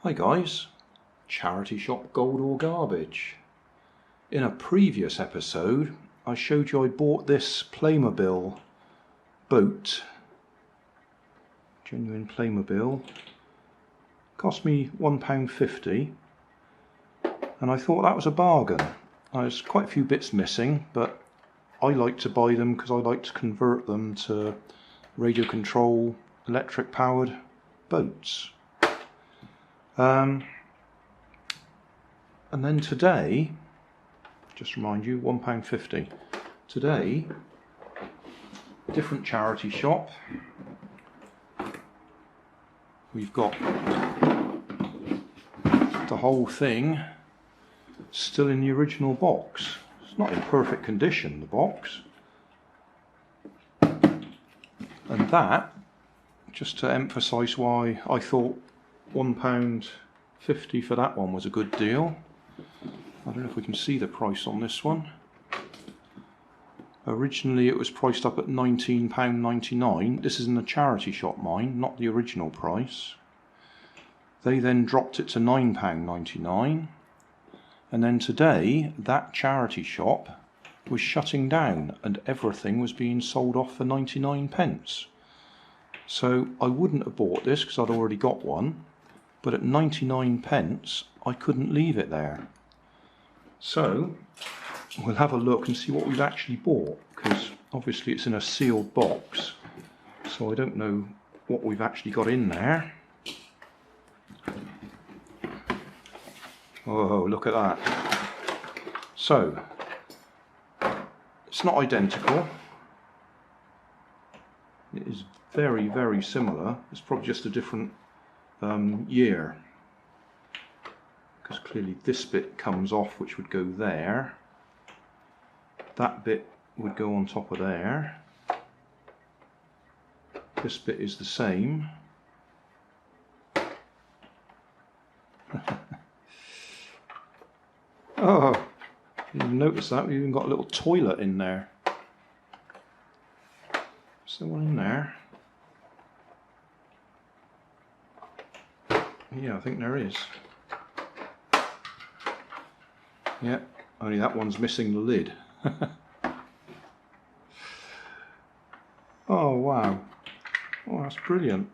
Hi guys, charity shop gold or garbage. In a previous episode I showed you I bought this Playmobil boat, genuine Playmobil, cost me £1.50 and I thought that was a bargain. There's quite a few bits missing, but I like to buy them because I like to convert them to radio control electric powered boats. And then today, just remind you, £1.50. Today, different charity shop. We've got the whole thing still in the original box. It's not in perfect condition, the box. And that, just to emphasise why I thought £1.50 for that one was a good deal. I don't know if we can see the price on this one. Originally it was priced up at £19.99. This is in the charity shop, mine, not the original price. They then dropped it to £9.99. And then today that charity shop was shutting down and everything was being sold off for 99p. So I wouldn't have bought this because I'd already got one, but at 99p I couldn't leave it there. So we'll have a look and see what we've actually bought, because obviously it's in a sealed box, so I don't know what we've actually got in there. Oh, look at that. So it's not identical. It is very, very similar. It's probably just a different year, because clearly this bit comes off, which would go there. That bit would go on top of there. This bit is the same. Oh, you didn't notice that? We've even got a little toilet in there. Is there one in there? Yeah, I think there is. Yeah, only that one's missing the lid. Oh wow, oh that's brilliant.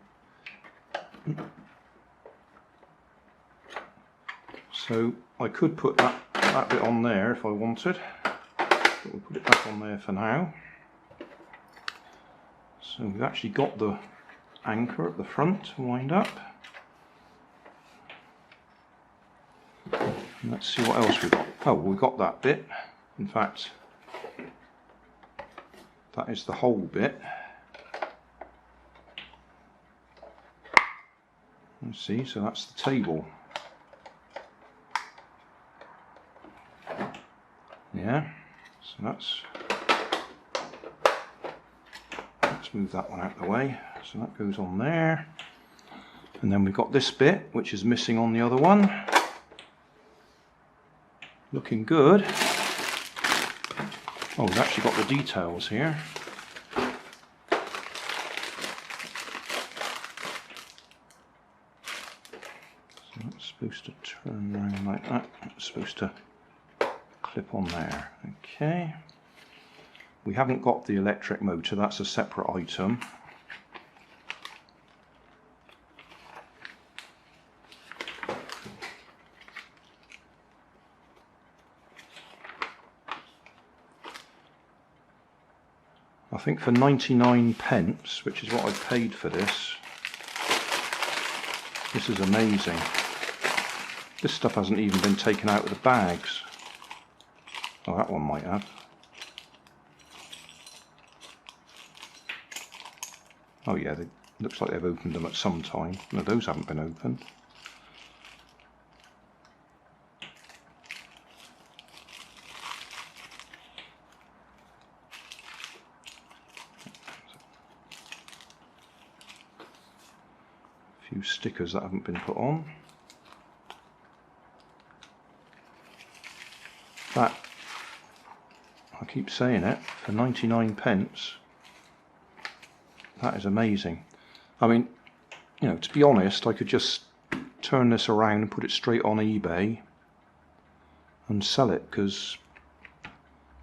So I could put that bit on there if I wanted, but we'll put it back on there for now. So we've actually got the anchor at the front to wind up. And let's see what else we've got. Oh, we've got that bit. In fact, that is the whole bit. Let's see, so that's the table. Yeah, so let's move that one out of the way. So that goes on there. And then we've got this bit, which is missing on the other one. Looking good. Oh, we've actually got the details here. So that's supposed to turn around like that. It's supposed to clip on there. Okay. We haven't got the electric motor, that's a separate item. I think for 99p, which is what I paid for this, this is amazing. This stuff hasn't even been taken out of the bags. Oh, that one might have. Oh yeah, it looks like they've opened them at some time. No, those haven't been opened. A few stickers that haven't been put on. That, I keep saying it, for 99p, that is amazing. I mean, you know, to be honest, I could just turn this around and put it straight on eBay and sell it, because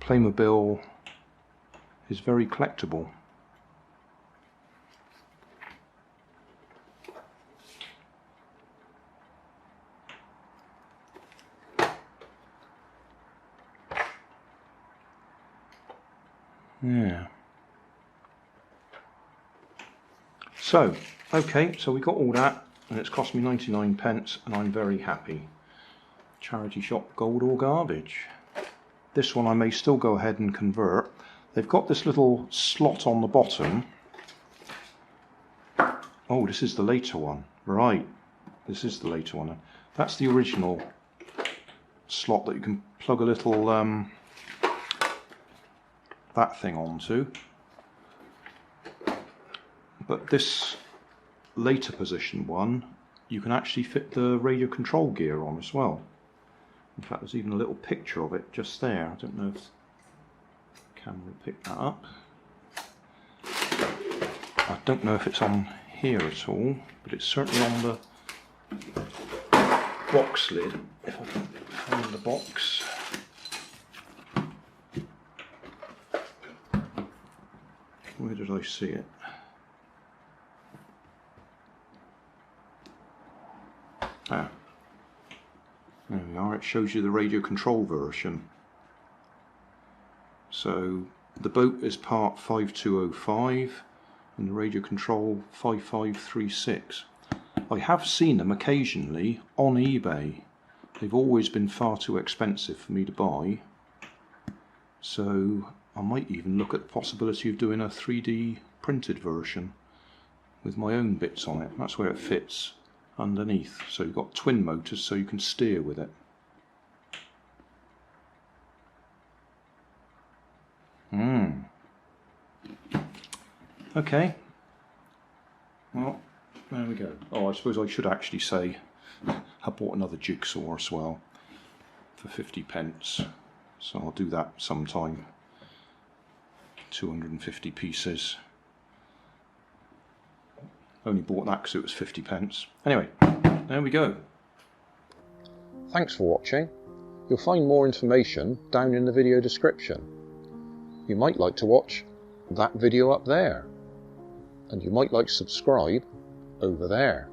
Playmobil is very collectible. Yeah. So, okay, so we got all that, and it's cost me 99p, and I'm very happy. Charity shop, gold or garbage. This one I may still go ahead and convert. They've got this little slot on the bottom. Oh, this is the later one. Right, this is the later one. That's the original slot that you can plug a little that thing onto. But this later position one, you can actually fit the radio control gear on as well. In fact, there's even a little picture of it just there. I don't know if the camera picked that up. I don't know if it's on here at all, but it's certainly on the box lid. If I can find the box. Where did I see it? Ah, there we are. It shows you the radio control version. So the boat is part 5205 and the radio control 5536. I have seen them occasionally on eBay. They've always been far too expensive for me to buy, so I might even look at the possibility of doing a 3D printed version with my own bits on it. That's where it fits underneath. So you've got twin motors so you can steer with it. Okay. Well, there we go. Oh, I suppose I should actually say I bought another jigsaw as well for 50p. So I'll do that sometime. 250 pieces. Only bought that because it was 50p. Anyway, there we go. Thanks for watching. You'll find more information down in the video description. You might like to watch that video up there, and you might like to subscribe over there.